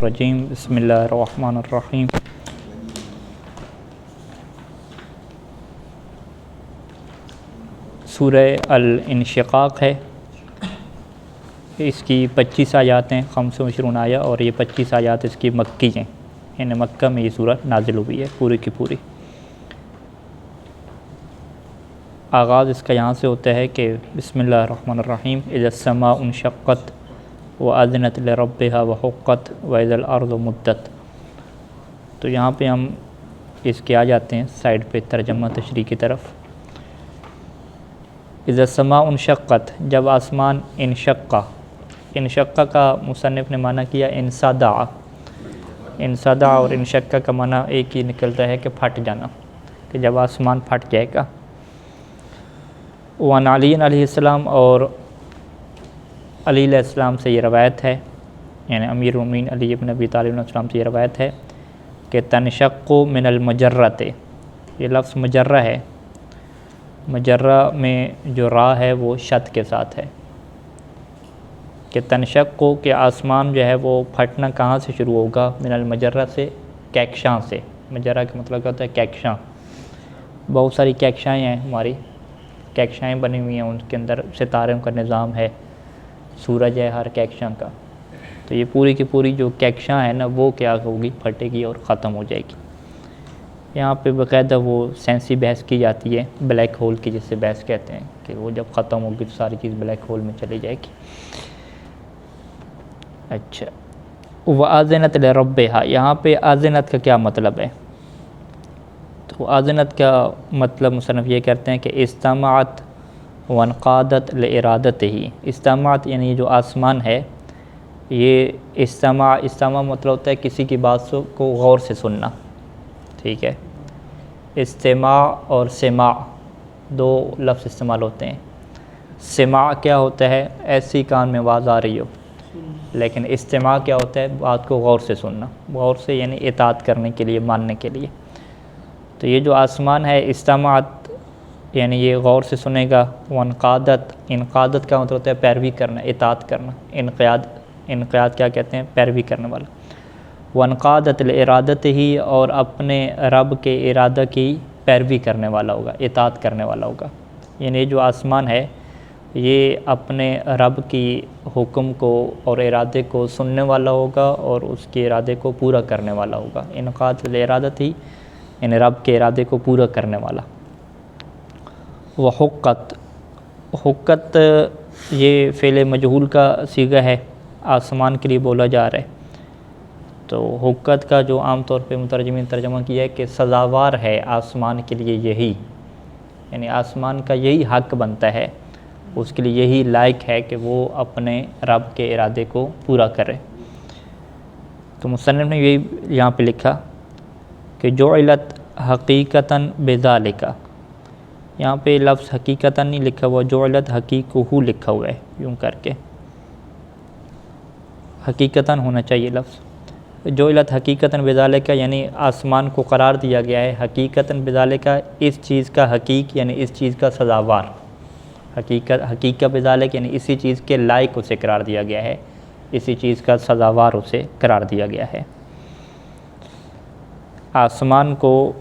الرجیم بسم اللہ الرحمن الرحیم۔ سورہ الانشقاق ہے، اس کی 25 آیات ہیں، 25 آیہ، اور یہ 25 آیات اس کی مکی ہیں، یعنی مکہ میں یہ سورہ نازل ہوئی ہے پوری کی پوری۔ آغاز اس کا یہاں سے ہوتا ہے کہ بسم اللہ الرحمن الرحیم، اذا السماء انشقت وَأَذِنَتْ لِرَبِّهَا وَحُقَّتْ وَإِذَا الْأَرْضُ مُدَّتْ۔ تو یہاں پہ ہم اس کے آ جاتے ہیں سائڈ پہ ترجمہ تشریح کی طرف۔ اذا السماء انشقت، جب آسمان انشقہ کا مصنف نے معنی کیا انصدع اور انشقہ کا معنی ایک ہی نکلتا ہے کہ پھٹ جانا، کہ جب آسمان پھٹ جائے گا۔ وعن علی علیہ السلام، اور علی علیہ السلام سے یہ روایت ہے، یعنی امیر المومنین علی بن ابی طالب علیہ السلام سے یہ روایت ہے کہ تنشق من المجرۃ، یہ لفظ مجرہ ہے، مجرہ میں جو را ہے وہ شد کے ساتھ ہے، کہ تنشق کو کہ آسمان جو ہے وہ پھٹنا کہاں سے شروع ہوگا، من المجرہ سے، کہکشاں سے۔ مجرہ کا مطلب کیا ہوتا ہے؟ کہکشاں۔ بہت ساری کہکشائیں ہیں، ہماری کہکشائیں بنی ہوئی ہیں، ان کے اندر ستاروں کا نظام ہے، سورج ہے ہر کہکشاں کا، تو یہ پوری کی پوری جو کہکشاں ہے نا وہ کیا ہوگی، پھٹے گی اور ختم ہو جائے گی۔ یہاں پہ باقاعدہ وہ سائنسی بحث کی جاتی ہے بلیک ہول کی، جس سے بحث کہتے ہیں کہ وہ جب ختم ہوگی تو ساری چیز بلیک ہول میں چلی جائے گی۔ اچھا، وَأَذِنَتْ لِرَبِّهَا، یہاں پہ آذنت کا کیا مطلب ہے؟ تو آذنت کا مطلب مصنف یہ کرتے ہیں کہ استمعت وانقادت لارادتہ۔ استمعت یعنی جو آسمان ہے، یہ استماع مطلب ہوتا ہے کسی کی بات کو غور سے سننا، ٹھیک ہے۔ استماع اور سماع دو لفظ استعمال ہوتے ہیں۔ سماع کیا ہوتا ہے؟ ایسی کان میں آواز آ رہی ہو، لیکن استماع کیا ہوتا ہے؟ بات کو غور سے سننا، غور سے یعنی اطاعت کرنے کے لیے، ماننے کے لیے۔ تو یہ جو آسمان ہے استمعت یعنی یہ غور سے سنے گا۔ انقادت کا مطلب ہوتا ہے پیروی کرنا، اطاعت کرنا۔ انقیاد کیا کہتے ہیں؟ پیروی کرنے والا۔ وانقادت لارادتہ، اور اپنے رب کے ارادہ کی پیروی کرنے والا ہوگا، اطاعت کرنے والا ہوگا۔ یعنی جو آسمان ہے یہ اپنے رب کی حکم کو اور ارادے کو سننے والا ہوگا اور اس کے ارادے کو پورا کرنے والا ہوگا۔ انقاد لارادتہ یعنی رب کے ارادے کو پورا کرنے والا۔ حقت یہ فعل مجہول کا صیغہ ہے، آسمان کے لیے بولا جا رہا ہے۔ تو حقت کا جو عام طور پہ مترجمین ترجمہ کیا ہے کہ سزاوار ہے آسمان کے لیے یہی، یعنی آسمان کا یہی حق بنتا ہے، اس کے لیے یہی لائق ہے کہ وہ اپنے رب کے ارادے کو پورا کرے۔ تو مصنف نے یہی یہاں پہ لکھا کہ جعلت حقیقتاً بذالک، یہاں پہ لفظ حقیقتاً نہیں لکھا ہوا، جعلت حقیقہ لکھا ہوا ہے، یوں کر کے، حقیقتاً ہونا چاہیے لفظ۔ جعلت حقیقتاً بذالک یعنی آسمان کو قرار دیا گیا ہے حقیقتاً بذالک، اس چیز کا حقیق یعنی اس چیز کا سزاوار، حقیقہ بذالک یعنی اسی چیز کے لائق اسے قرار دیا گیا ہے، اسی چیز کا سزاوار اسے قرار دیا گیا ہے۔ آسمان کو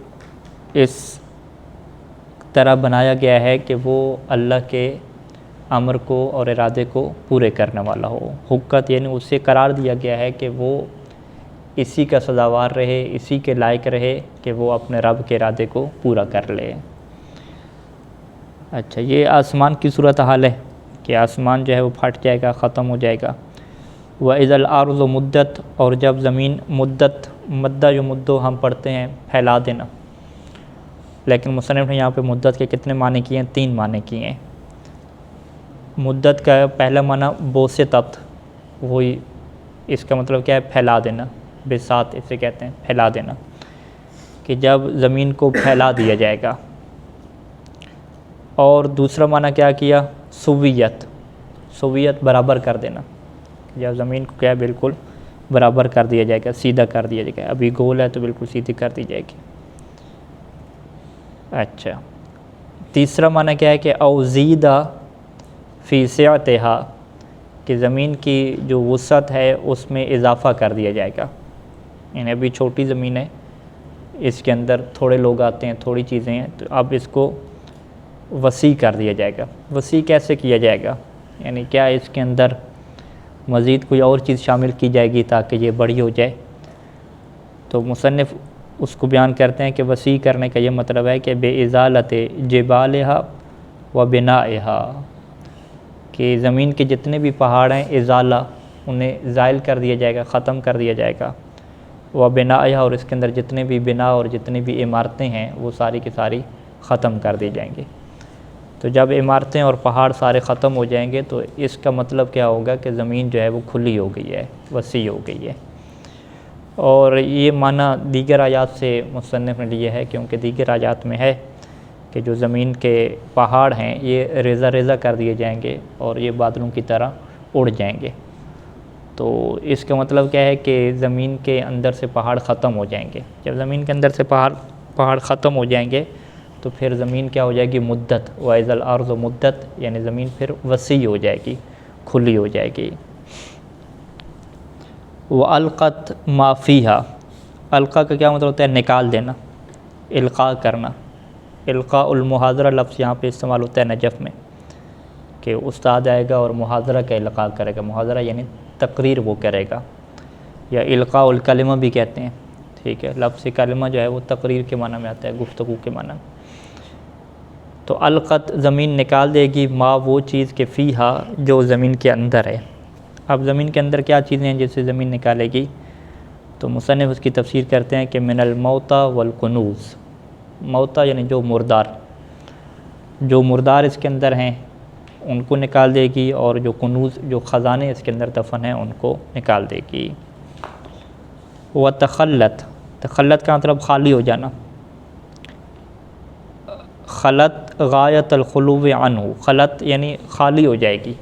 اس طرح بنایا گیا ہے کہ وہ اللہ کے امر کو اور ارادے کو پورے کرنے والا ہو۔ حقت یعنی اسے قرار دیا گیا ہے کہ وہ اسی کا سزاوار رہے، اسی کے لائق رہے کہ وہ اپنے رب کے ارادے کو پورا کر لے۔ اچھا، یہ آسمان کی صورتحال ہے کہ آسمان جو ہے وہ پھٹ جائے گا، ختم ہو جائے گا۔ وَإِذَا الْأَرْضُ مُدَّتْ، اور جب زمین مدت، مدہ جو مدو ہم پڑھتے ہیں پھیلا دینا، لیکن مصنف نے یہاں پہ مدت کے کتنے معنی کیے ہیں؟ 3 معنی کیے ہیں۔ مدت کا پہلا معنی بوسطت، وہی اس کا مطلب کیا ہے؟ پھیلا دینا، بساط اسے کہتے ہیں، پھیلا دینا، کہ جب زمین کو پھیلا دیا جائے گا۔ اور دوسرا معنی کیا کیا؟ سویت برابر کر دینا، جب زمین کو کیا بالکل برابر کر دیا جائے گا، سیدھا کر دیا جائے گا، ابھی گول ہے تو بالکل سیدھی کر دی جائے گی۔ اچھا، تیسرا معنی کیا ہے کہ اوزیدہ فی سعتہا، کہ زمین کی جو وسعت ہے اس میں اضافہ کر دیا جائے گا، یعنی ابھی چھوٹی زمین ہے، اس کے اندر تھوڑے لوگ آتے ہیں، تھوڑی چیزیں ہیں، تو اب اس کو وسیع کر دیا جائے گا۔ وسیع کیسے کیا جائے گا؟ یعنی کیا اس کے اندر مزید کوئی اور چیز شامل کی جائے گی تاکہ یہ بڑی ہو جائے؟ تو مصنف اس کو بیان کرتے ہیں کہ وسیع کرنے کا یہ مطلب ہے کہ بے ازالت جبالہا و بنائہا، کہ زمین کے جتنے بھی پہاڑ ہیں ازالہ انہیں زائل کر دیا جائے گا، ختم کر دیا جائے گا، و بنائہا، اور اس کے اندر جتنے بھی بنا اور جتنی بھی عمارتیں ہیں وہ ساری کی ساری ختم کر دی جائیں گی۔ تو جب عمارتیں اور پہاڑ سارے ختم ہو جائیں گے تو اس کا مطلب کیا ہوگا کہ زمین جو ہے وہ کھلی ہو گئی ہے، وسیع ہو گئی ہے۔ اور یہ معنی دیگر آیات سے مصنف نے لیے ہے، کیونکہ دیگر آیات میں ہے کہ جو زمین کے پہاڑ ہیں یہ ریزہ ریزہ کر دیے جائیں گے اور یہ بادلوں کی طرح اڑ جائیں گے۔ تو اس کا مطلب کیا ہے کہ زمین کے اندر سے پہاڑ ختم ہو جائیں گے۔ جب زمین کے اندر سے پہاڑ ختم ہو جائیں گے تو پھر زمین کیا ہو جائے گی؟ مدت، وَإِذَا الْأَرْضُ مدت، یعنی زمین پھر وسیع ہو جائے گی، کھلی ہو جائے گی۔ وَأَلْقَتْ مَا فِيهَا، القا کا کیا مطلب ہوتا ہے؟ نکال دینا، القاء کرنا۔ القاء المحاضرہ لفظ یہاں پہ استعمال ہوتا ہے نجف میں، کہ استاد آئے گا اور محاضرہ کا القاء کرے گا۔ محاضرہ یعنی تقریر وہ کرے گا، یا القاء الکلمہ بھی کہتے ہیں، ٹھیک ہے۔ لفظ کلمہ جو ہے وہ تقریر کے معنی میں آتا ہے، گفتگو کے معنی میں۔ تو القت زمین نکال دے گی، ما وہ چیز کہ فیہا جو زمین کے اندر ہے۔ اب زمین کے اندر کیا چیزیں ہیں جس سے زمین نکالے گی؟ تو مصنف اس کی تفسیر کرتے ہیں کہ من الموتى والکنوز، موتى یعنی جو مردار اس کے اندر ہیں ان کو نکال دے گی، اور جو کنوز، جو خزانے اس کے اندر دفن ہیں ان کو نکال دے گی۔ وتخلت، تخلت کا مطلب خالی ہو جانا۔ خلت غایت الخلو عنہ، خلت یعنی خالی ہو جائے گی۔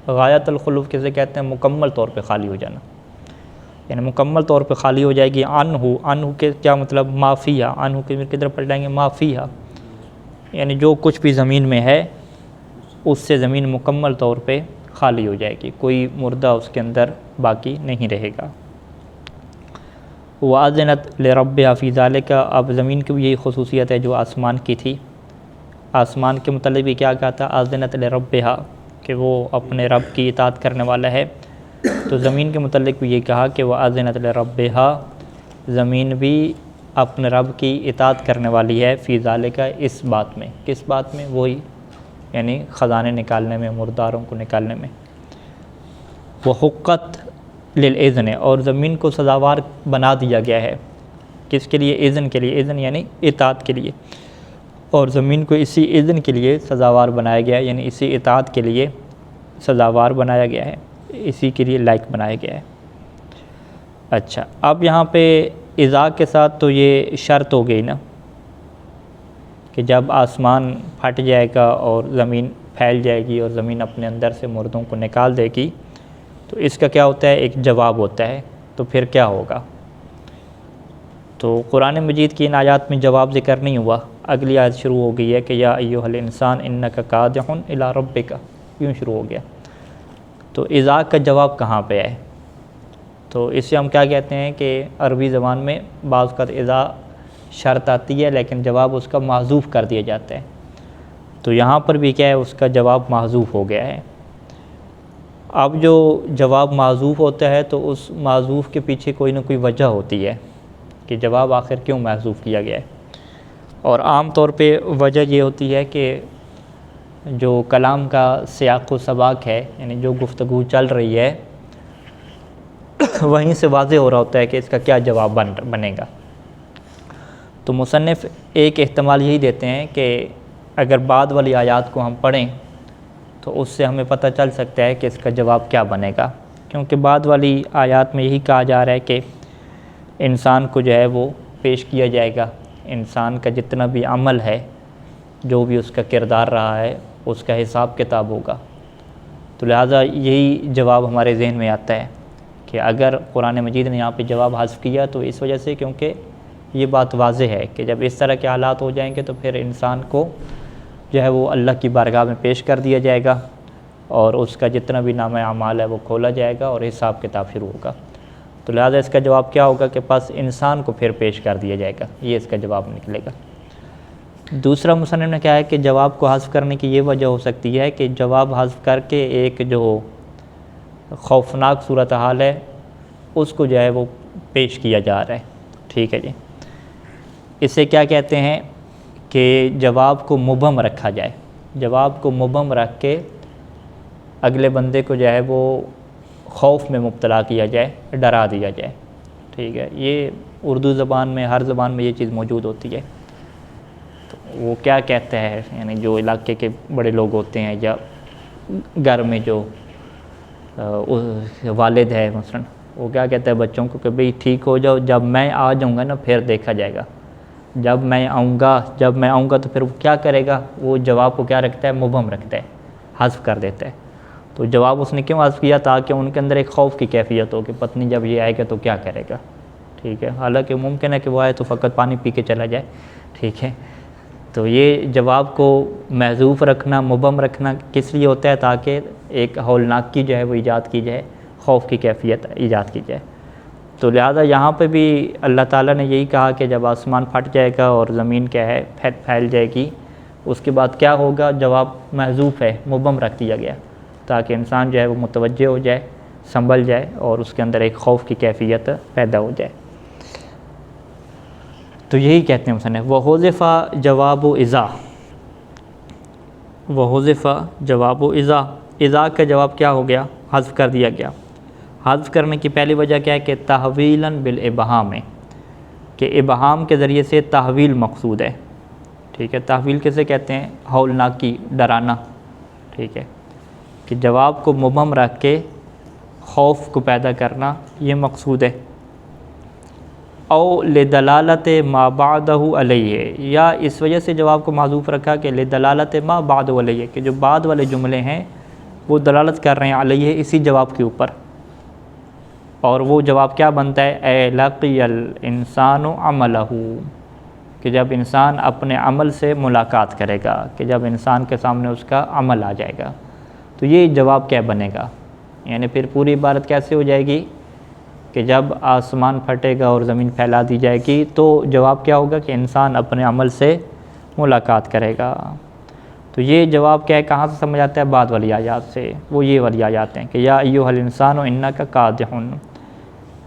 غایت الخلو کسے کہتے ہیں؟ مکمل طور پہ خالی ہو جانا، یعنی مکمل طور پہ خالی ہو جائے گی۔ عنہ کے کیا مطلب؟ ما فیہا، عنہ کے کدھر پلٹائیں گے؟ ما فیہا، یعنی جو کچھ بھی زمین میں ہے اس سے زمین مکمل طور پہ خالی ہو جائے گی، کوئی مردہ اس کے اندر باقی نہیں رہے گا۔ وَأَذِنَتْ لِرَبِّهَا فِي ذَلِكَ، اب زمین کی بھی یہی خصوصیت ہے جو آسمان کی تھی۔ آسمان کے متعلق بھی کیا کہا تھا؟ أَذِنَتْ لِرَبِّهَا، کہ وہ اپنے رب کی اطاعت کرنے والا ہے۔ تو زمین کے متعلق بھی یہ کہا کہ وَأَذِنَتْ لِرَبِّهَا، زمین بھی اپنے رب کی اطاعت کرنے والی ہے، فی ذالک، اس بات میں۔ کس بات میں؟ وہی یعنی خزانے نکالنے میں، مرداروں کو نکالنے میں۔ وَحُقَّتْ لِلْإِذْنِ، اور زمین کو سزاوار بنا دیا گیا ہے۔ کس کے لیے؟ اذن کے لیے، اذن یعنی اطاعت کے لیے، اور زمین کو اسی اذن کے لیے سزاوار بنایا گیا ہے، یعنی اسی اطاعت کے لیے سزاوار بنایا گیا ہے، اسی کے لیے لائق بنایا گیا ہے۔ اچھا، اب یہاں پہ اذا کے ساتھ تو یہ شرط ہو گئی نا کہ جب آسمان پھٹ جائے گا اور زمین پھیل جائے گی اور زمین اپنے اندر سے مردوں کو نکال دے گی، تو اس کا کیا ہوتا ہے؟ ایک جواب ہوتا ہے۔ تو پھر کیا ہوگا؟ تو قرآن مجید کی ان آیات میں جواب ذکر نہیں ہوا، اگلی آیت شروع ہو گئی ہے کہ یا ایھا الانسان انک کادح الی ربک، یوں شروع ہو گیا۔ تو اذا کا جواب کہاں پہ ہے؟ تو اس سے ہم کیا کہتے ہیں کہ عربی زبان میں بعض اوقات اذا شرط آتی ہے لیکن جواب اس کا محذوف کر دیا جاتا ہے۔ تو یہاں پر بھی کیا ہے؟ اس کا جواب محذوف ہو گیا ہے۔ اب جو جواب محذوف ہوتا ہے تو اس محذوف کے پیچھے کوئی نہ کوئی وجہ ہوتی ہے کہ جواب آخر کیوں محذوف کیا گیا ہے، اور عام طور پہ وجہ یہ ہوتی ہے کہ جو کلام کا سیاق و سباق ہے، یعنی جو گفتگو چل رہی ہے وہیں سے واضح ہو رہا ہوتا ہے کہ اس کا کیا جواب بنے گا۔ تو مصنف ایک احتمال یہی دیتے ہیں کہ اگر بعد والی آیات کو ہم پڑھیں تو اس سے ہمیں پتہ چل سکتا ہے کہ اس کا جواب کیا بنے گا، کیونکہ بعد والی آیات میں یہی کہا جا رہا ہے کہ انسان کو جو ہے وہ پیش کیا جائے گا، انسان کا جتنا بھی عمل ہے، جو بھی اس کا کردار رہا ہے، اس کا حساب کتاب ہوگا۔ تو لہٰذا یہی جواب ہمارے ذہن میں آتا ہے کہ اگر قرآن مجید نے یہاں پہ جواب حذف کیا تو اس وجہ سے کیونکہ یہ بات واضح ہے کہ جب اس طرح کے حالات ہو جائیں گے تو پھر انسان کو جو ہے وہ اللہ کی بارگاہ میں پیش کر دیا جائے گا، اور اس کا جتنا بھی نام اعمال ہے وہ کھولا جائے گا اور حساب کتاب شروع ہوگا۔ تو لہٰذا اس کا جواب کیا ہوگا کہ پس انسان کو پھر پیش کر دیا جائے گا، یہ اس کا جواب نکلے گا۔ دوسرا مصنف نے کہا ہے کہ جواب کو حذف کرنے کی یہ وجہ ہو سکتی ہے کہ جواب حذف کر کے ایک جو خوفناک صورتحال ہے اس کو جو ہے وہ پیش کیا جا رہا ہے، ٹھیک ہے جی۔ اسے کیا کہتے ہیں کہ جواب کو مبہم رکھا جائے، جواب کو مبہم رکھ کے اگلے بندے کو جو ہے وہ خوف میں مبتلا کیا جائے، ڈرا دیا جائے، ٹھیک ہے۔ یہ اردو زبان میں، ہر زبان میں یہ چیز موجود ہوتی ہے۔ تو وہ کیا کہتا ہے، یعنی جو علاقے کے بڑے لوگ ہوتے ہیں یا گھر میں جو والد ہے مثلاً، وہ کیا کہتا ہے بچوں کو کہ بھئی ٹھیک ہو جاؤ، جب میں آ جاؤں گا نا پھر دیکھا جائے گا، جب میں آؤں گا تو پھر وہ کیا کرے گا، وہ جواب کو کیا رکھتا ہے، مبہم رکھتا ہے، حذف کر دیتا ہے۔ تو جواب اس نے کیوں حذف کیا؟ تاکہ ان کے اندر ایک خوف کی کیفیت ہو کہ پتنی جب یہ آئے گا تو کیا کرے گا، ٹھیک ہے۔ حالانکہ ممکن ہے کہ وہ آئے تو فقط پانی پی کے چلا جائے، ٹھیک ہے۔ تو یہ جواب کو محذوف رکھنا، مبہم رکھنا کس لیے ہوتا ہے؟ تاکہ ایک ہولناکی جو ہے وہ ایجاد کی جائے، خوف کی کیفیت ایجاد کی جائے۔ تو لہٰذا یہاں پہ بھی اللہ تعالیٰ نے یہی کہا کہ جب آسمان پھٹ جائے گا اور زمین کیا ہے پھیل جائے گی، اس کے بعد کیا ہوگا؟ جواب محذوف ہے، مبہم رکھ دیا گیا تاکہ انسان جو ہے وہ متوجہ ہو جائے، سنبھل جائے اور اس کے اندر ایک خوف کی کیفیت پیدا ہو جائے۔ تو یہی کہتے ہیں مصنف وحذف جواب اذا، وحذف جواب اذا، اذا کا جواب کیا ہو گیا؟ حذف کر دیا گیا۔ حذف کرنے کی پہلی وجہ کیا ہے کہ تحویلاً بالابہام ہے، کہ ابہام کے ذریعے سے تحویل مقصود ہے، ٹھیک ہے۔ تحویل کسے کہتے ہیں؟ ہولناکی، ڈرانا، ٹھیک ہے، کہ جواب کو مبہم رکھ کے خوف کو پیدا کرنا، یہ مقصود ہے۔ او لدلالت ما بعدہ علیہ، یا اس وجہ سے جواب کو محذوف رکھا کہ لدلالت ما بعدہ علیہ، کہ جو بعد والے جملے ہیں وہ دلالت کر رہے ہیں علیہ، اسی جواب کے اوپر، اور وہ جواب کیا بنتا ہے؟ اے لقی الانسان عملہ، کہ جب انسان اپنے عمل سے ملاقات کرے گا، کہ جب انسان کے سامنے اس کا عمل آ جائے گا، تو یہ جواب کیا بنے گا؟ یعنی پھر پوری عبارت کیسے ہو جائے گی کہ جب آسمان پھٹے گا اور زمین پھیلا دی جائے گی تو جواب کیا ہوگا کہ انسان اپنے عمل سے ملاقات کرے گا۔ تو یہ جواب کیا ہے، کہاں سے سمجھ آتا ہے؟ بعد والی آیات سے، وہ یہ والی آیات ہیں کہ یا ایھا الانسان انک کادح،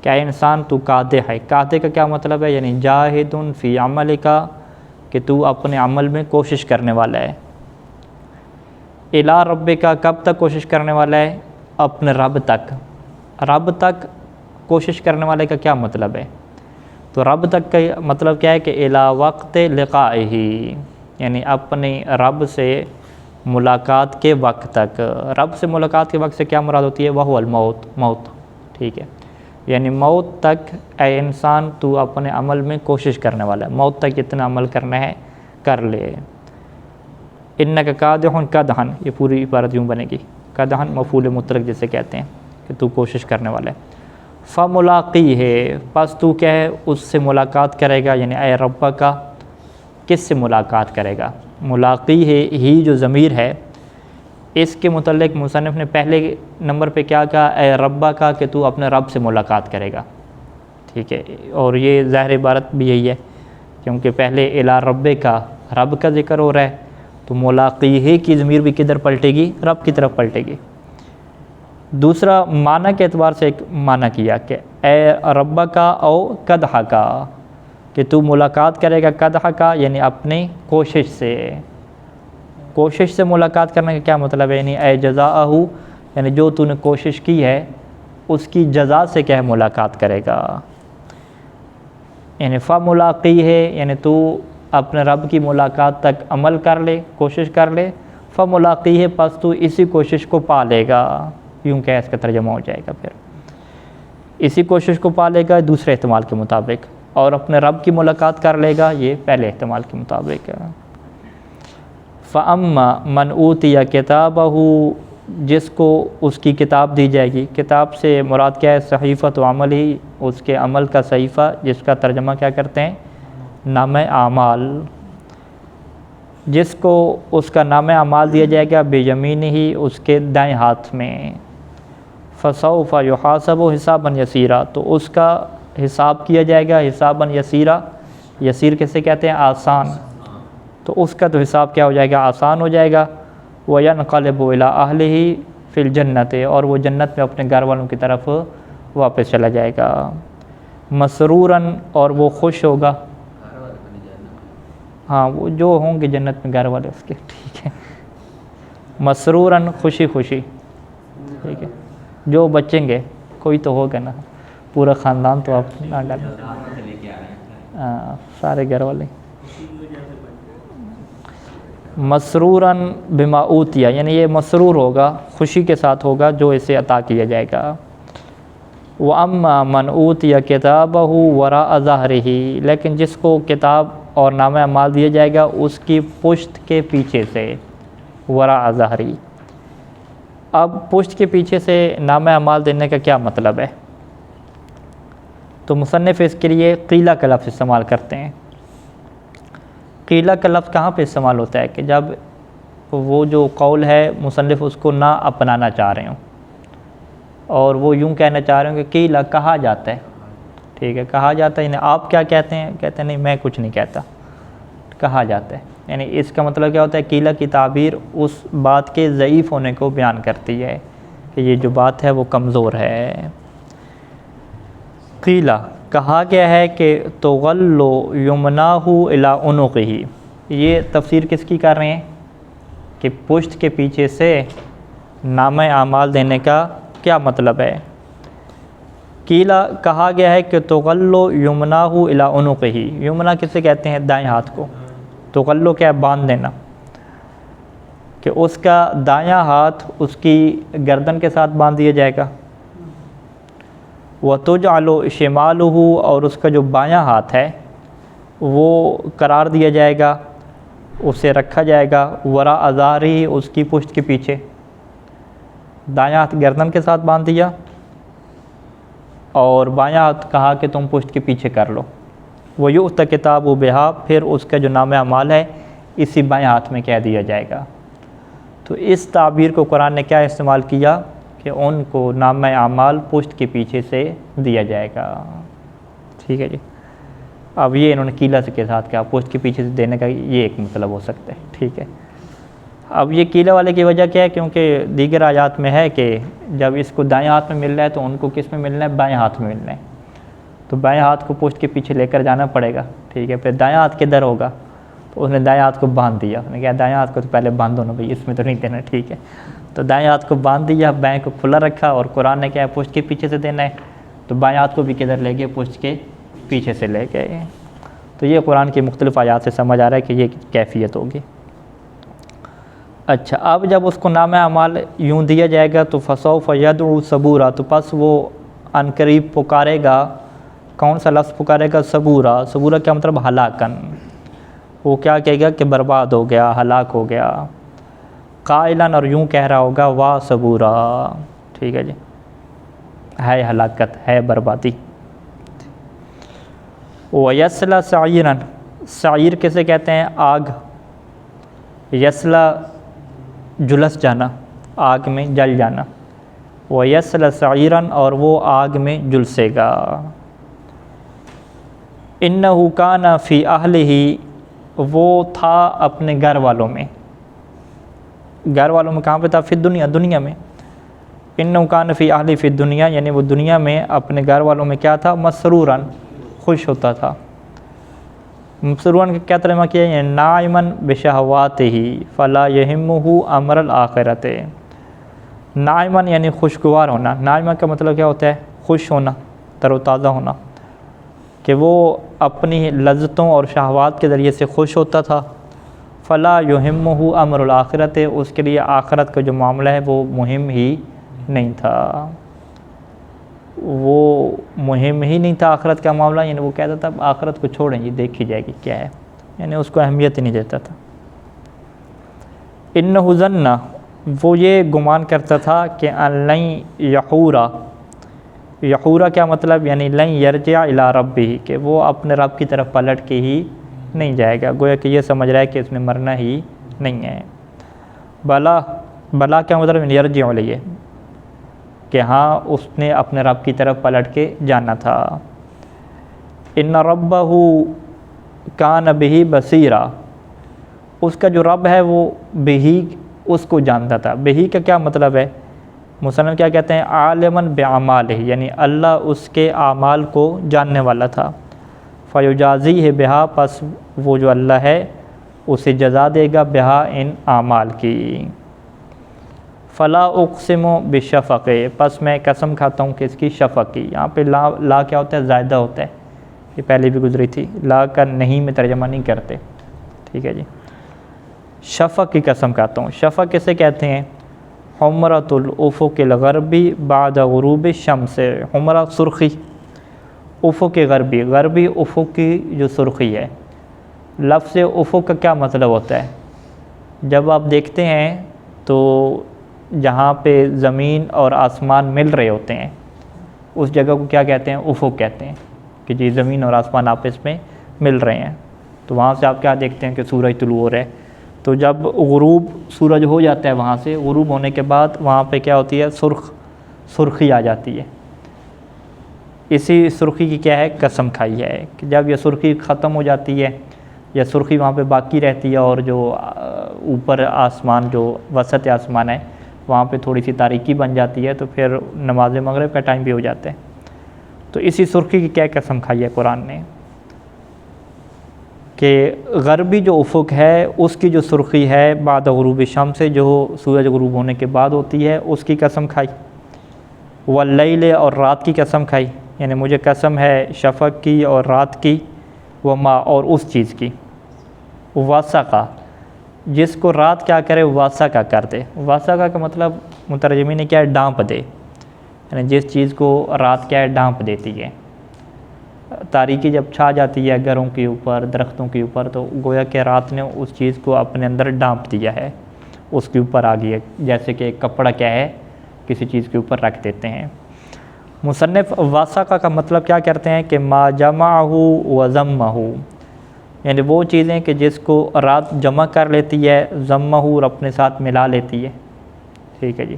کیا انسان تو کادح ہے۔ کادح کا کیا مطلب ہے؟ یعنی جاہد فی عملک، کہ تو اپنے عمل میں کوشش کرنے والا ہے۔ الی ربک، کب تک کوشش کرنے والا ہے؟ اپنے رب تک۔ رب تک کوشش کرنے والے کا کیا مطلب ہے؟ تو رب تک کا مطلب کیا ہے کہ الی وقت لقائہ، یعنی اپنے رب سے ملاقات کے وقت تک۔ رب سے ملاقات کے وقت سے کیا مراد ہوتی ہے؟ وہو الموت، موت، ٹھیک ہے۔ یعنی موت تک اے انسان تو اپنے عمل میں کوشش کرنے والا ہے، موت تک جتنا عمل کرنا ہے کر لے۔ انک کادح کدحن، یہ پوری عبارت یوں بنے گی، کدحن مفعول مطلق جسے کہتے ہیں کہ تو کوشش کرنے والا ہے۔ فملاقی ہے، پس تو کیا ہے؟ اس سے ملاقات کرے گا، یعنی اے رب کا کس سے ملاقات کرے گا؟ ملاقی ہے ہی جو ضمیر ہے اس کے متعلق مصنف نے پہلے نمبر پہ کیا کہا؟ اے رب کا، کہ تو اپنے رب سے ملاقات کرے گا، ٹھیک ہے۔ اور یہ ظاہر عبارت بھی یہی ہے کیونکہ پہلے الی رب کا، رب کا ذکر ہو رہا ہے، تو ملاقی ہے کی ضمیر بھی کدھر پلٹے گی؟ رب کی طرف پلٹے گی۔ دوسرا معنی کے اعتبار سے ایک معنی کیا کہ اے رب کا او کدح کا، کہ تو ملاقات کرے گا کدح کا، یعنی اپنی کوشش سے۔ کوشش سے ملاقات کرنے کا کیا مطلب ہے؟ یعنی اے جزاءہ، یعنی جو تو نے کوشش کی ہے اس کی جزا سے کیا ہے؟ ملاقات کرے گا۔ یعنی فملاقی ہے، یعنی تو اپنے رب کی ملاقات تک عمل کر لے، کوشش کر لے، فملاقی ہے، پس تو اسی کوشش کو پا لے گا، یوں کہ اس کا ترجمہ ہو جائے گا۔ پھر اسی کوشش کو پا لے گا دوسرے احتمال کے مطابق، اور اپنے رب کی ملاقات کر لے گا یہ پہلے احتمال کے مطابق۔ فَأَمَّا مَنْ أُوتِيَ كِتَابَهُ، جس کو اس کی کتاب دی جائے گی۔ کتاب سے مراد کیا ہے؟ صحیفۃ عمل ہی، اس کے عمل کا صحیفہ، جس کا ترجمہ کیا کرتے ہیں؟ نامہ اعمال۔ جس کو اس کا نام اعمال دیا جائے گا بیمینہ ہی، اس کے دائیں ہاتھ میں، فسوف یحاسب حسابا یسیرا، تو اس کا حساب کیا جائے گا حسابا یسیرا، یسیر کسے کہتے ہیں آسان، تو اس کا تو حساب کیا ہو جائے گا آسان ہو جائے گا، وینقلب الی اہلہ فی الجنت، اور وہ جنت میں اپنے گھر والوں کی طرف واپس چلا جائے گا، مسروراً، اور وہ خوش ہوگا، ہاں وہ جو ہوں گے جنت میں گھر والے اس کے، ٹھیک ہے، مسروراً خوشی خوشی، ٹھیک ہے، جو بچیں گے کوئی تو ہوگا نا، پورا خاندان تو آپ نہ ڈالیں، ہاں سارے گھر والے، مسروراً بما اوتیا، یعنی یہ مسرور ہوگا، خوشی کے ساتھ ہوگا جو اسے عطا کیا جائے گا، وَأَمَّا مَنْ أُوتِيَ كِتَابَهُ وَرَاءَ ظَهْرِهِ، لیکن جس کو کتاب اور نامہ اعمال دیا جائے گا اس کی پشت کے پیچھے سے، وراء ظہری، اب پشت کے پیچھے سے نامہ اعمال دینے کا کیا مطلب ہے؟ تو مصنف اس کے لیے قیلہ کا لفظ استعمال کرتے ہیں۔ قیلہ کا لفظ کہاں پہ استعمال ہوتا ہے؟ کہ جب وہ جو قول ہے مصنف اس کو نہ اپنانا چاہ رہے ہوں، اور وہ یوں کہنا چاہ رہے ہوں کہ قیلہ کہا جاتا ہے، ٹھیک ہے، کہا جاتا ہے، یعنی آپ کیا کہتے ہیں؟ کہتے ہیں نہیں میں کچھ نہیں کہتا، کہا جاتا ہے، یعنی اس کا مطلب کیا ہوتا ہے؟ قیلہ کی تعبیر اس بات کے ضعیف ہونے کو بیان کرتی ہے کہ یہ جو بات ہے وہ کمزور ہے۔ قیلہ کہا گیا ہے کہ تغل یمناہ الی عنقہ، یہ تفسیر کس کی کر رہے ہیں؟ کہ پشت کے پیچھے سے نامہ اعمال دینے کا کیا مطلب ہے؟ قیلہ کہا گیا ہے کہ تغل یمناہ الی عنقہ، یمنا کسے کہتے ہیں؟ دائیں ہاتھ کو، تغلو کیا ہے؟ باندھ دینا، کہ اس کا دایاں ہاتھ اس کی گردن کے ساتھ باندھ دیا جائے گا، وَتُجْعَلُ شِمَالُهُ، اور اس کا جو بایاں ہاتھ ہے وہ قرار دیا جائے گا، اسے رکھا جائے گا، وراء ظہرہ، اس کی پشت کے پیچھے، دایاں ہاتھ گردن کے ساتھ باندھ دیا اور بایاں ہاتھ کہا کہ تم پشت کے پیچھے کر لو، وَيُؤْتَ كِتَابُهُ بِهَا، پھر اس کا جو نامہ اعمال ہے اسی بائیں ہاتھ میں کہہ دیا جائے گا۔ تو اس تعبیر کو قرآن نے کیا استعمال کیا؟ کہ ان کو نامہ اعمال پشت کے پیچھے سے دیا جائے گا، ٹھیک ہے جی۔ اب یہ انہوں نے قیلہ کے ساتھ کیا پشت کے پیچھے سے دینے کا یہ ایک مطلب ہو سکتا ہے، ٹھیک ہے۔ اب یہ قیلہ والے کی وجہ کیا ہے؟ کیونکہ دیگر آیات میں ہے کہ جب اس کو دائیں ہاتھ میں مل رہا ہے تو ان کو کس میں ملنا ہے؟ بائیں ہاتھ میں ملنا ہے، تو بائیں ہاتھ کو پشت کے پیچھے لے کر جانا پڑے گا، ٹھیک ہے۔ پھر دائیں ہاتھ کدھر ہوگا؟ تو اس نے دائیں ہاتھ کو باندھ دیا، اس نے کہا دائیں ہاتھ کو تو پہلے باندھو نا بھائی، اس میں تو نہیں دینا، ٹھیک ہے۔ تو دائیں ہاتھ کو باندھ دیا، بائیں کو کھلا رکھا، اور قرآن نے کیا ہے؟ پشت کے پیچھے سے دینا ہے، تو بائیں ہاتھ کو بھی کدھر لے گئے؟ پشت کے پیچھے سے لے گئے۔ تو یہ قرآن کی مختلف آیات سے سمجھ آ رہا ہے کہ یہ کیفیت ہوگی۔ اچھا، اب جب اس کو نامہ اعمال یوں دیا جائے گا تو فسوف یدعو ثبورا، تو پس وہ عنقریب پکارے گا، کون سا لفظ پکارے گا؟ صبورا۔ صبورا کیا مطلب؟ ہلاکن، وہ کیا کہے گا کہ برباد ہو گیا، ہلاک ہو گیا، قائلاً، اور یوں کہہ رہا ہوگا واہ صبورا، ٹھیک ہے جی، ہے ہلاکت، ہے بربادی۔ وَيَصْلَى سَعِيرًا، سعیر کسے کہتے ہیں؟ آگ، یصلا جلس جانا، آگ میں جل جانا، وَيَصْلَى سَعِيرًا، اور وہ آگ میں جلسے گا۔ إِنَّهُ كَانَ فِي أَهْلِهِ، وہ تھا اپنے گھر والوں میں، گھر والوں میں کہاں پہ تھا؟ فی الدنیا، دنیا میں، إِنَّهُ كَانَ فِي أَهْلِهِ، فی الدنیا، یعنی وہ دنیا میں اپنے گھر والوں میں کیا تھا؟ مسروراً، خوش ہوتا تھا۔ مسروراً کا کیا ترجمہ کیا ہے؟ ناعماً بشہواتہ فلا یہمہ امر الآخرۃ، ناعماً یعنی خوشگوار ہونا، ناعمہ کا مطلب کیا ہوتا ہے؟ خوش ہونا، تر و تازہ ہونا، کہ وہ اپنی لذتوں اور شہوات کے ذریعے سے خوش ہوتا تھا، فلا یہمہ امر الآخرۃ، اس کے لیے آخرت کا جو معاملہ ہے وہ مہم ہی نہیں تھا، وہ مہم ہی نہیں تھا آخرت کا معاملہ، یعنی وہ کہتا تھا آخرت کو چھوڑیں جی، دیکھی جائے گی کیا ہے، یعنی اس کو اہمیت ہی نہیں دیتا تھا۔ انہ ظن، وہ یہ گمان کرتا تھا کہ ان لن یحورا، یحورا کیا مطلب؟ یعنی لن یرجع الی ربہ، کہ وہ اپنے رب کی طرف پلٹ کے ہی نہیں جائے گا، گویا کہ یہ سمجھ رہا ہے کہ اس نے مرنا ہی نہیں ہے۔ بلا کیا مطلب یرجع الیہ، کہ ہاں اس نے اپنے رب کی طرف پلٹ کے جانا تھا۔ ان ربہ کان بہ بصیرا، اس کا جو رب ہے وہ بہی اس کو جانتا تھا۔ بہی کا کیا مطلب ہے؟ مصنف کیا کہتے ہیں؟ عالماً باعمالہ، یعنی اللہ اس کے اعمال کو جاننے والا تھا۔ فیجازیہ بہا، پس وہ جو اللہ ہے اسے جزا دے گا بہا ان اعمال کی۔ فلا اقسم بالشفق، پس میں قسم کھاتا ہوں کہ اس کی شفق کی۔ یہاں پہ لا کیا ہوتا ہے؟ زائدہ ہوتا ہے، یہ پہلے بھی گزری تھی، لا کا نہیں میں ترجمہ نہیں کرتے، ٹھیک ہے جی۔ شفق کی قسم کھاتا ہوں۔ شفق کسے کہتے ہیں؟ حمرۃ الافق الغربی بعد غروب الشمس، حمرہ سرخی، افق غربی، غربی افق کی جو سرخی ہے۔ لفظ افق کا کیا مطلب ہوتا ہے؟ جب آپ دیکھتے ہیں تو جہاں پہ زمین اور آسمان مل رہے ہوتے ہیں اس جگہ کو کیا کہتے ہیں؟ افق کہتے ہیں، کہ جی زمین اور آسمان آپس میں مل رہے ہیں۔ تو وہاں سے آپ کیا دیکھتے ہیں کہ سورج طلوع ہو رہا ہے، تو جب غروب سورج ہو جاتا ہے وہاں سے، غروب ہونے کے بعد وہاں پہ کیا ہوتی ہے؟ سرخی آ جاتی ہے۔ اسی سرخی کی کیا ہے؟ قسم کھائی ہے کہ جب یہ سرخی ختم ہو جاتی ہے یا سرخی وہاں پہ باقی رہتی ہے اور جو اوپر آسمان، جو وسط آسمان ہے وہاں پہ تھوڑی سی تاریکی بن جاتی ہے، تو پھر نماز مغرب کا ٹائم بھی ہو جاتا ہے۔ تو اسی سرخی کی کیا قسم کھائی ہے قرآن نے، کہ غربی جو افق ہے اس کی جو سرخی ہے بعد غروب شمس سے، جو سورج غروب ہونے کے بعد ہوتی ہے، اس کی قسم کھائی۔ واللیل، اور رات کی قسم کھائی، یعنی مجھے قسم ہے شفق کی اور رات کی، وما، اور اس چیز کی، واسقہ، جس کو رات کیا کرے؟ واسقہ کر دے۔ واسقہ کا مطلب مترجمین نے کیا ہے؟ ڈانپ دے، یعنی جس چیز کو رات کیا ہے؟ ڈانپ دیتی ہے۔ تاریکی جب چھا جاتی ہے گھروں کے اوپر، درختوں کے اوپر، تو گویا کہ رات نے اس چیز کو اپنے اندر ڈانپ دیا ہے، اس کے اوپر آ گئی ہے، جیسے کہ ایک کپڑا کیا ہے کسی چیز کے اوپر رکھ دیتے ہیں۔ مصنف واسقہ کا مطلب کیا کرتے ہیں کہ ما جمعہ و ضمہ، یعنی وہ چیزیں کہ جس کو رات جمع کر لیتی ہے، ضمہ اور اپنے ساتھ ملا لیتی ہے، ٹھیک ہے جی۔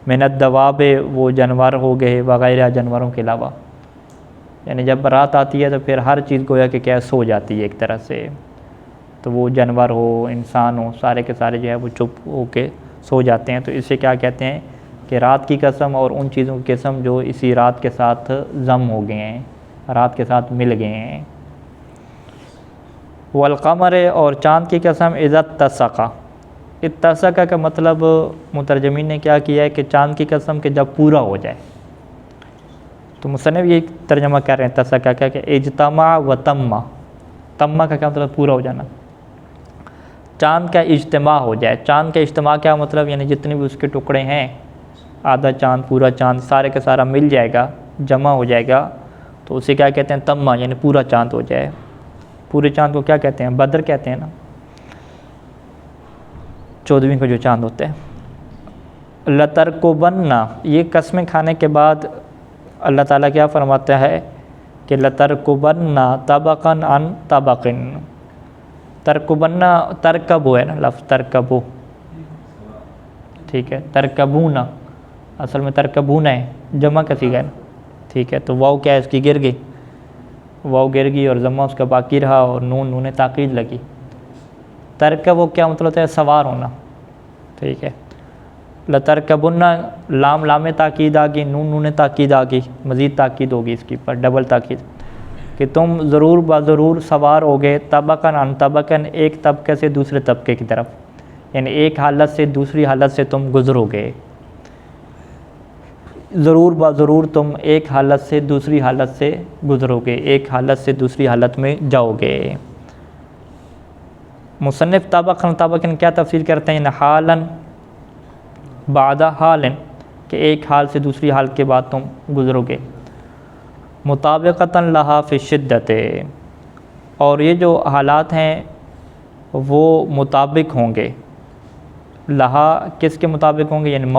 من الدواب، وہ جانور ہو گئے، وغیرہ جانوروں کے علاوہ، یعنی جب رات آتی ہے تو پھر ہر چیز گویا کہ کیا سو جاتی ہے ایک طرح سے، تو وہ جانور ہو، انسان ہو، سارے کے سارے جو ہے وہ چپ ہو کے سو جاتے ہیں۔ تو اسے کیا کہتے ہیں کہ رات کی قسم اور ان چیزوں کی قسم جو اسی رات کے ساتھ ضم ہو گئے ہیں، رات کے ساتھ مل گئے ہیں۔ والقمر، اور چاند کی قسم اذا اتسق، اتسق کا مطلب مترجمین نے کیا کیا ہے کہ چاند کی قسم کہ جب پورا ہو جائے۔ تو مصنف یہ ترجمہ کر رہے ہیں اتسق کا کہ اجتمع و تم، تم کا کیا مطلب؟ پورا ہو جانا۔ چاند کا اجتماع ہو جائے۔ چاند کا اجتماع کیا مطلب؟ یعنی جتنے بھی اس کے ٹکڑے ہیں، آدھا چاند، پورا چاند، سارے کا سارا مل جائے گا، جمع ہو جائے گا، تو اسے کیا کہتے ہیں؟ تمہ، یعنی پورا چاند ہو جائے۔ پورے چاند کو کیا کہتے ہیں؟ بدر کہتے ہیں نا، 14ویں کو جو چاند ہوتا ہے۔ لترکبن، یہ قسمیں کھانے کے بعد اللہ تعالیٰ کیا فرماتا ہے کہ لترکبن طبقا عن طبق، ترکبن، ترکب ہے نا لفظ، ترکبو، ٹھیک ہے، ترکبون، اصل میں ترکبون ہے، جمع کا صیغہ ہے نا، ٹھیک ہے۔ تو واو کیا ہے؟ اس کی گر گئی، واو گر گئی اور ضمہ اس کا باقی رہا، اور نون تاکید لگی۔ ترکب کیا مطلب ہوتا ہے؟ سوار ہونا، ٹھیک ہے۔ لترکبن، لام تاکید آ گئی، نون تاکید آ گئی، مزید تاکید ہوگی اس کی پر، ڈبل تاکید، کہ تم ضرور بضرور سوار ہوگے، طبقاً عن طبقاً، ایک طبقے سے دوسرے طبقے کی طرف، یعنی ایک حالت سے دوسری حالت سے تم گزرو گے۔ ضرور بضرور تم ایک حالت سے دوسری حالت سے گزرو گے، ایک حالت سے دوسری حالت میں جاؤ گے۔ مصنف طبقاً کیا تفسیر کرتے ہیں؟ حالاً بعد حالاً، کہ ایک حال سے دوسری حال کے بعد تم گزرو گے۔ مطابقتاً لہا فی الشدۃ، اور یہ جو حالات ہیں وہ مطابق ہوں گے، لہا کس کے مطابق ہوں گے؟ یعنی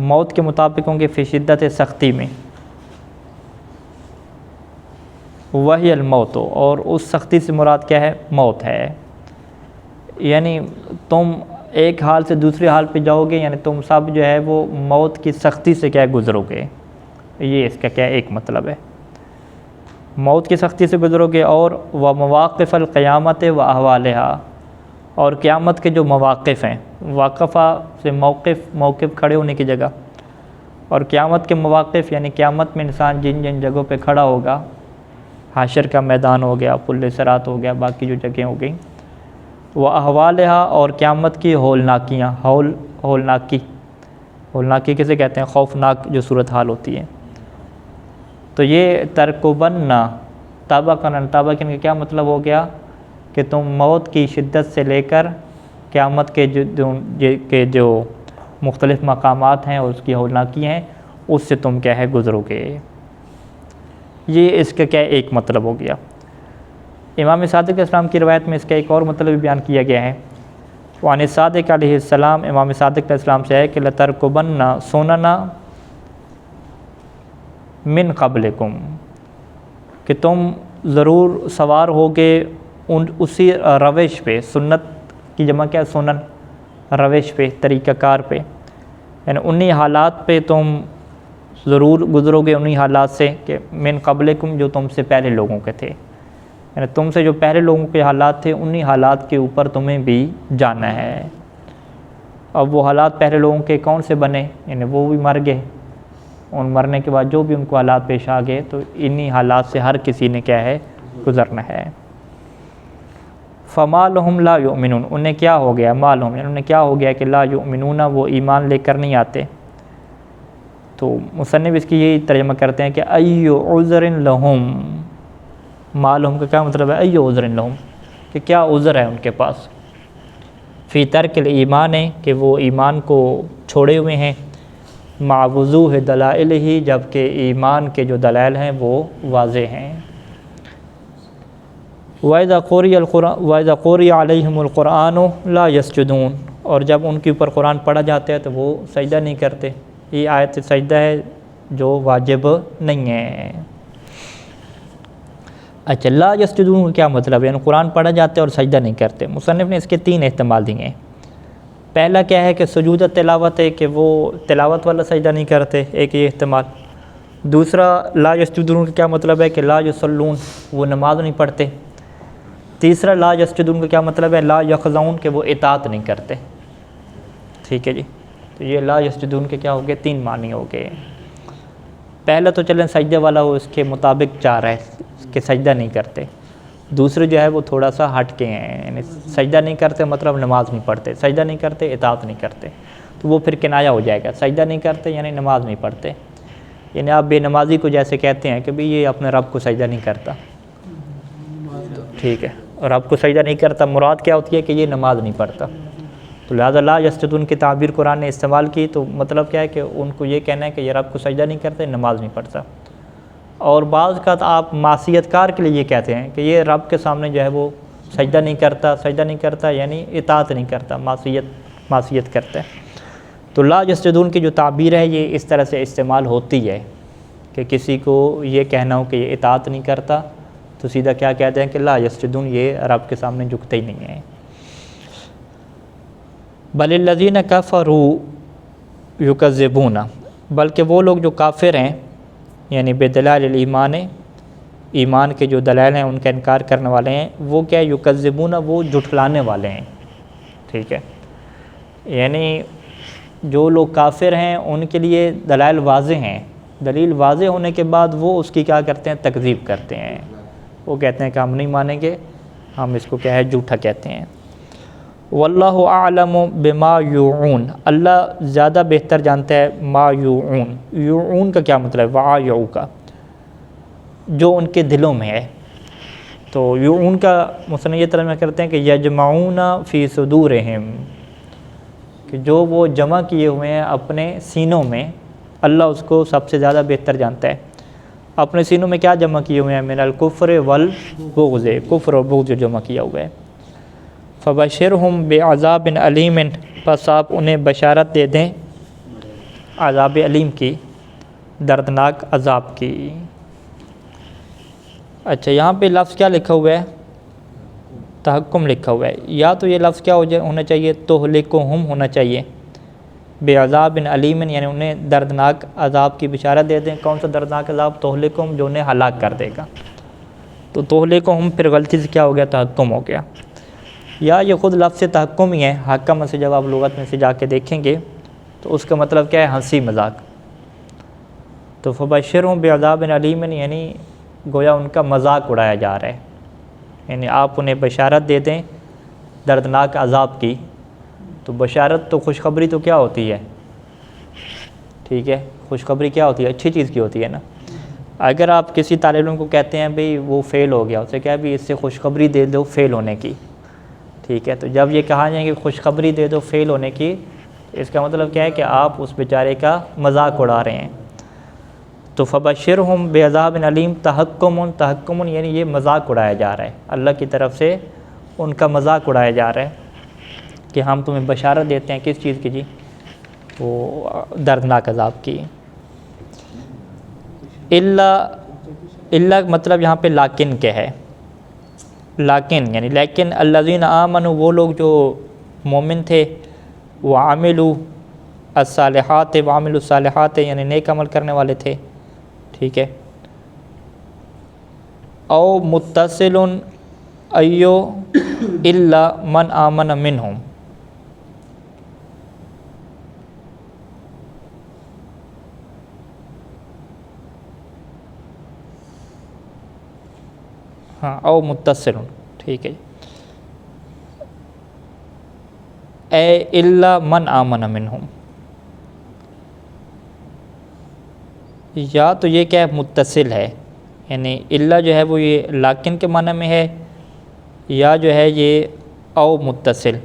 موت کے مطابق ہوں گے، فی شدت، سختی میں۔ وہی الموت، اور اس سختی سے مراد کیا ہے؟ موت ہے۔ یعنی تم ایک حال سے دوسرے حال پہ جاؤ گے، یعنی تم سب جو ہے وہ موت کی سختی سے کیا گزرو گے، یہ اس کا کیا ایک مطلب ہے، موت کی سختی سے گزرو گے۔ اور وہ مواقف القیامت و احوالہا، اور قیامت کے جو مواقف ہیں، واقفہ سے موقف کھڑے ہونے کی جگہ، اور قیامت کے مواقف یعنی قیامت میں انسان جن جن جگہوں پہ کھڑا ہوگا، حشر کا میدان ہو گیا، پل صراط ہو گیا، باقی جو جگہیں ہو گئیں، وہ احوالہا، اور قیامت کی ہولناکیاں، ہولناکی کسے کہتے ہیں؟ خوفناک جو صورتحال ہوتی ہے۔ تو یہ ترکبن طبقاً طبقاً کا کیا مطلب ہو گیا کہ تم موت کی شدت سے لے کر قیامت کے جو مختلف مقامات ہیں اور اس کی ہولناکی ہیں، اس سے تم کیا ہے گزرو گے۔ یہ اس کا کیا ایک مطلب ہو گیا۔ امام صادق علیہ السلام کی روایت میں اس کا ایک اور مطلب بھی بیان کیا گیا ہے۔ وعن صادق علیہ السلام، امام صادق علیہ السلام سے ہے کہ لترکبن سنن من قبلکم، کہ تم ضرور سوار ہوگے اسی روش پہ، سنت کی جمع کیا ہے؟ سنن، روش پہ، طریقہ کار پہ، یعنی انہی حالات پہ تم ضرور گزرو گے، انہی حالات سے کہ من قبلکم، جو تم سے پہلے لوگوں کے تھے، یعنی تم سے جو پہلے لوگوں کے حالات تھے انہی حالات کے اوپر تمہیں بھی جانا ہے۔ اب وہ حالات پہلے لوگوں کے کون سے بنے؟ یعنی وہ بھی مر گئے، ان مرنے کے بعد جو بھی ان کو حالات پیش آ گئے، تو انہی حالات سے ہر کسی نے کیا ہے گزرنا ہے۔ فما لہم لا یؤمنون، انہیں کیا ہو گیا؟ ما لہم، یعنی انہیں کیا ہو گیا کہ لا یؤمنون، وہ ایمان لے کر نہیں آتے۔ تو مصنف اس کی یہی ترجمہ کرتے ہیں کہ ای عذر لہم، ما لہم کا کیا مطلب ہے؟ ای عذر لہم، کہ کیا عذر ہے ان کے پاس، فی ترک الایمان، کہ وہ ایمان کو چھوڑے ہوئے ہیں، مع وضوح دلائلہ، جبکہ ایمان کے جو دلائل ہیں وہ واضح ہیں۔ وَإِذَا قُرِئَ عَلَيْهِمُ الْقُرْآنُ لَا يَسْجُدُونَ، اور جب ان کے اوپر قرآن پڑھا جاتا ہے تو وہ سجدہ نہیں کرتے۔ یہ آیت سجدہ ہے جو واجب نہیں ہے۔ اچھا، لا یسجدون کا کیا مطلب ہے؟ یعنی قرآن پڑھا جاتا ہے اور سجدہ نہیں کرتے۔ مصنف نے اس کے 3 احتمال دیے ہیں۔ پہلا کیا ہے کہ سجود تلاوت ہے، کہ وہ تلاوت والا سجدہ نہیں کرتے، ایک یہ احتمال۔ دوسرا لا یسجدون کا کیا مطلب ہے کہ لا یصلون، وہ نماز نہیں پڑھتے۔ تیسرا لا یسجدون کا کیا مطلب ہے؟ لا یخضعون، کہ وہ اطاعت نہیں کرتے۔ ٹھیک ہے جی، تو یہ لا یسجدون کے کیا ہو گئے؟ 3 معنی ہو گئے۔ پہلا تو چلیں سجدے والا وہ اس کے مطابق جا رہا ہے کہ سجدہ نہیں کرتے۔ دوسرے جو ہے وہ تھوڑا سا ہٹ کے ہیں، یعنی سجدہ نہیں کرتے مطلب نماز نہیں پڑھتے، سجدہ نہیں کرتے اطاعت نہیں کرتے، تو وہ پھر کنایا ہو جائے گا۔ سجدہ نہیں کرتے یعنی نماز نہیں پڑھتے، یعنی آپ بے نمازی کو جیسے کہتے ہیں کہ بھئی یہ اپنے رب کو سجدہ نہیں کرتا، ٹھیک ہے، اور رب کو سجدہ نہیں کرتا مراد کیا ہوتی ہے کہ یہ نماز نہیں پڑھتا۔ تو لہٰذا لا یسجدون کی تعبیر قرآن نے استعمال کی، تو مطلب کیا ہے کہ ان کو یہ کہنا ہے کہ یہ رب کو سجدہ نہیں کرتے، نماز نہیں پڑھتا۔ اور بعض کا آپ معصیت کار کے لیے یہ کہتے ہیں کہ یہ رب کے سامنے جو ہے وہ سجدہ نہیں کرتا یعنی اطاعت نہیں کرتا، معصیت کرتا ہے۔ تو لا یسجدون کی جو تعبیر ہے یہ اس طرح سے استعمال ہوتی ہے کہ کسی کو یہ کہنا ہو کہ یہ اطاعت نہیں کرتا تو سیدھا کیا کہتے ہیں کہ لا یسجدون، یہ رب کے سامنے جھکتے ہی نہیں ہیں۔ بل الذین کفروا یکذبون، بلکہ وہ لوگ جو کافر ہیں یعنی بے دلائل الایمان، ایمان کے جو دلائل ہیں ان کا انکار کرنے والے ہیں، وہ کیا یکذبون، وہ جھٹلانے والے ہیں۔ ٹھیک ہے، یعنی جو لوگ کافر ہیں ان کے لیے دلائل واضح ہیں، دلیل واضح ہونے کے بعد وہ اس کی کیا کرتے ہیں؟ تکذیب کرتے ہیں، وہ کہتے ہیں کہ ہم نہیں مانیں گے، ہم اس کو کیا ہے جھوٹا کہتے ہیں۔ واللہ اعلم بما یوعون، اللہ زیادہ بہتر جانتا ہے ما یوعون، یوعون کا کیا مطلب ہے؟ وعیعو کا، جو ان کے دلوں میں ہے۔ تو یوعون کا مصنف یہ ترجمہ کرتے ہیں کہ یجمعون فی صدورہم، کہ جو وہ جمع کیے ہوئے ہیں اپنے سینوں میں، اللہ اس کو سب سے زیادہ بہتر جانتا ہے۔ اپنے سینوں میں کیا جمع کیے ہوئے ہیں؟ من الکفر والبغض، کفر اور بغض جو جمع کیا ہوا ہے۔ فبشرہم بعذاب علیم، پس آپ انہیں بشارت دے دیں عذاب علیم کی، دردناک عذاب کی۔ اچھا یہاں پہ لفظ کیا لکھا ہوا ہے؟ تحکم لکھا ہوا ہے. یا تو یہ لفظ کیا ہونا چاہیے؟ تہلکہم ہونا چاہیے بعذاب علیم، یعنی انہیں دردناک عذاب کی بشارت دے دیں. کون سا دردناک عذاب؟ تہلکہم، جو انہیں ہلاک کر دے گا. تو تہلکہم پھر غلطی سے کیا ہو گیا؟ تحکم ہو گیا. یا یہ خود لفظ تحکم ہی ہے. حکم سے جب آپ لغت میں سے جا کے دیکھیں گے تو اس کا مطلب کیا ہے؟ ہنسی مذاق. تو فبشرہم بعذاب علیم، یعنی گویا ان کا مذاق اڑایا جا رہا ہے، یعنی آپ انہیں بشارت دے دیں دردناک عذاب کی. تو بشارت تو خوشخبری تو کیا ہوتی ہے؟ ٹھیک ہے، خوشخبری کیا ہوتی ہے؟ اچھی چیز کی ہوتی ہے نا. اگر آپ کسی طالب علم کو کہتے ہیں بھئی وہ فیل ہو گیا، اسے کہا بھی اس سے خوشخبری دے دو فیل ہونے کی، ٹھیک ہے. تو جب یہ کہا جائے کہ خوشخبری دے دو فیل ہونے کی، اس کا مطلب کیا ہے کہ آپ اس بیچارے کا مذاق اڑا رہے ہیں. تو فبشرہم بعذاب علیم، تحکم یعنی یہ مذاق اڑایا جا رہا ہے، اللہ کی طرف سے ان کا مذاق اڑایا جا رہا ہے کہ ہم تمہیں بشارت دیتے ہیں کس چیز کی؟ جی وہ دردناک عذاب کی. اللہ مطلب یہاں پہ لیکن کیا ہے؟ لیکن یعنی لیکن الذین آمنوا، وہ لوگ جو مومن تھے، وعملوا الصالحات، وعملوا الصالحات یعنی نیک عمل کرنے والے تھے، ٹھیک ہے. او متصل ایو الا من آمن منہم، ہاں او متصل، ٹھیک ہے. اے الا من آمن منہم، یا تو یہ کیا ہے؟ متصل ہے، یعنی الا جو ہے وہ یہ لیکن کے معنی میں ہے، یا جو ہے یہ او متصل.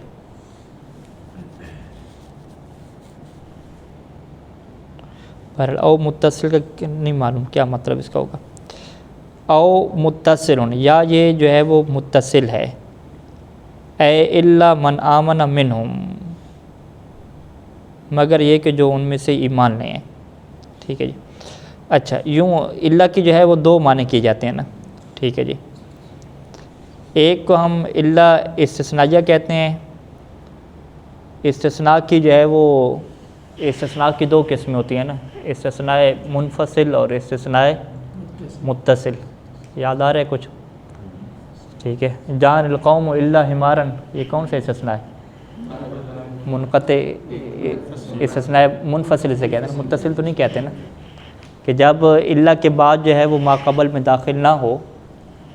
پر او متصل کا نہیں معلوم کیا مطلب اس کا ہوگا. او متصل، یا یہ جو ہے وہ متصل ہے. اے الا من آمن منہم، مگر یہ کہ جو ان میں سے ایمان لے ہیں، ٹھیک ہے جی. اچھا یوں الا کی جو ہے وہ دو معنی کیے جاتے ہیں نا، ٹھیک ہے جی. ایک کو ہم الا استثنائیہ کہتے ہیں. استثناء کی جو ہے وہ استثناء کی دو قسمیں ہوتی ہیں نا، استثناء منفصل اور استثناء متصل. یاد آ رہا ہے کچھ؟ ٹھیک ہے. جان القوم الا حمارا، یہ کون سے استثناء ہے؟ منقطع استثناء منفصل سے کہتے ہیں، متصل تو نہیں کہتے نا. کہ جب الا کے بعد جو ہے وہ ما قبل میں داخل نہ ہو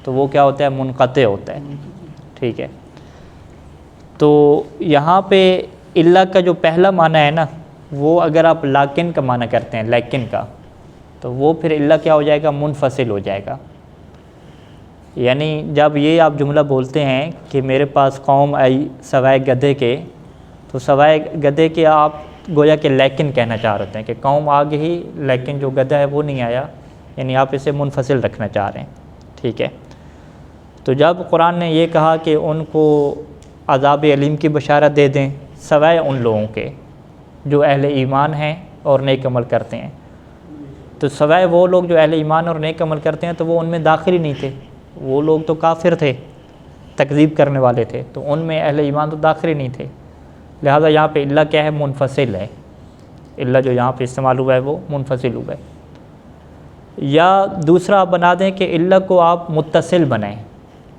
تو وہ کیا ہوتا ہے؟ منقطع ہوتا ہے، ٹھیک ہے. تو یہاں پہ الا کا جو پہلا معنی ہے نا، وہ اگر آپ لیکن کا معنی کرتے ہیں، لیکن کا، تو وہ پھر الا کیا ہو جائے گا؟ منفصل ہو جائے گا. یعنی جب یہ آپ جملہ بولتے ہیں کہ میرے پاس قوم آئی سوائے گدھے کے، تو سوائے گدھے کے آپ گویا کہ لیکن کہنا چاہ رہے ہیں کہ قوم آ گئی لیکن جو گدھا ہے وہ نہیں آیا، یعنی آپ اسے منفصل رکھنا چاہ رہے ہیں، ٹھیک ہے. تو جب قرآن نے یہ کہا کہ ان کو عذاب علیم کی بشارت دے دیں سوائے ان لوگوں کے جو اہل ایمان ہیں اور نیک عمل کرتے ہیں، تو سوائے وہ لوگ جو اہل ایمان اور نیک عمل کرتے ہیں تو وہ ان میں داخل ہی نہیں تھے. وہ لوگ تو کافر تھے، تکذیب کرنے والے تھے، تو ان میں اہل ایمان تو داخل ہی نہیں تھے. لہذا یہاں پہ الا کیا ہے؟ منفصل ہے. الا جو یہاں پہ استعمال ہوا ہے وہ منفصل ہوا ہے. یا دوسرا آپ بنا دیں کہ الا کو آپ متصل بنائیں.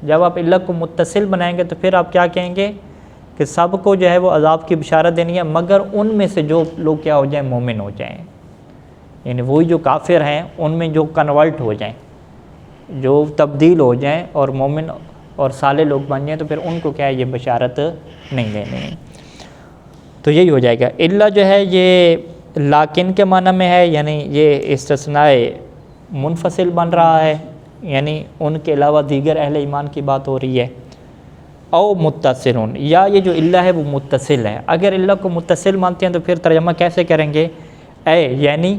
جب آپ الا کو متصل بنائیں گے تو پھر آپ کیا کہیں گے کہ سب کو جو ہے وہ عذاب کی بشارت دینی ہے، مگر ان میں سے جو لوگ کیا ہو جائیں؟ مومن ہو جائیں. یعنی وہی جو کافر ہیں ان میں جو کنورٹ ہو جائیں، جو تبدیل ہو جائیں اور مومن اور صالح لوگ بن جائیں، تو پھر ان کو کیا ہے؟ یہ بشارت نہیں دینی. تو یہی ہو جائے گا. الا جو ہے یہ لیکن کے معنی میں ہے، یعنی یہ استثناء منفصل بن رہا ہے، یعنی ان کے علاوہ دیگر اہل ایمان کی بات ہو رہی ہے. او متصلون، یا یہ جو الا ہے وہ متصل ہے. اگر الا کو متصل مانتے ہیں تو پھر ترجمہ کیسے کریں گے؟ اے یعنی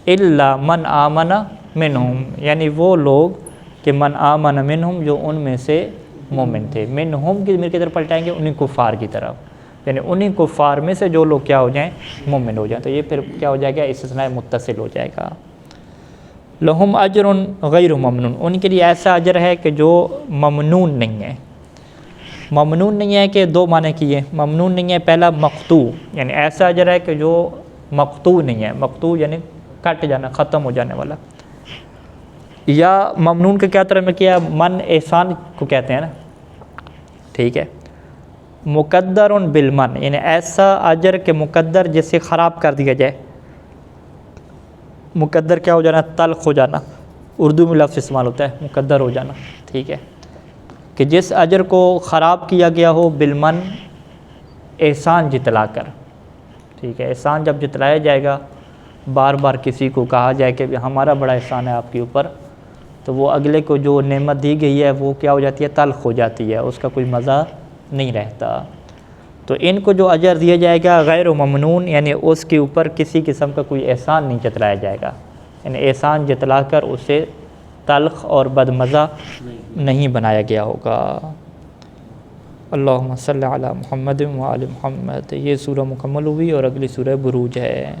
الا من آمن منہم، یعنی وہ لوگ کہ من آمن منہم جو ان میں سے مومن تھے. منہم کی ضمیر کی طرف پلٹائیں گے انہیں کفار کی طرف، یعنی انہیں کفار میں سے جو لوگ کیا ہو جائیں؟ مومن ہو جائیں. تو یہ پھر کیا ہو جائے گا؟ استثناء متصل ہو جائے گا. لہم اجر غیر ممنون، ان کے لیے ایسا اجر ہے کہ جو ممنون نہیں ہے۔ ممنون نہیں ہے کہ دو معنی کیے، ممنون نہیں ہے پہلا مقطوع، یعنی ایسا اجر ہے کہ جو مقطوع نہیں ہے، مقطوع یعنی کٹ جانا، ختم ہو جانے والا۔ یا ممنون کا کیا ترجمہ کیا، من احسان کو کہتے ہیں نا، ٹھیک ہے، مقدر بالمن، یعنی ایسا اجر کہ مقدر جسے خراب کر دیا جائے۔ مقدر کیا ہو جانا، تلخ ہو جانا، اردو میں لفظ استعمال ہوتا ہے مقدر ہو جانا، ٹھیک ہے، کہ جس اجر کو خراب کیا گیا ہو بالمن، احسان جتلا کر، ٹھیک ہے، احسان جب جتلایا جائے گا، بار بار کسی کو کہا جائے کہ ہمارا بڑا احسان ہے آپ کے اوپر، تو وہ اگلے کو جو نعمت دی گئی ہے وہ کیا ہو جاتی ہے، تلخ ہو جاتی ہے، اس کا کوئی مزہ نہیں رہتا۔ تو ان کو جو اجر دیا جائے گا غیر ممنون، یعنی اس کے اوپر کسی قسم کا کوئی احسان نہیں جتلایا جائے گا، یعنی احسان جتلا کر اسے تلخ اور بدمزہ نہیں بنایا گیا ہوگا۔ اللہم صلی علی محمد و آل محمد۔ یہ سورہ مکمل ہوئی اور اگلی سورہ بروج ہے۔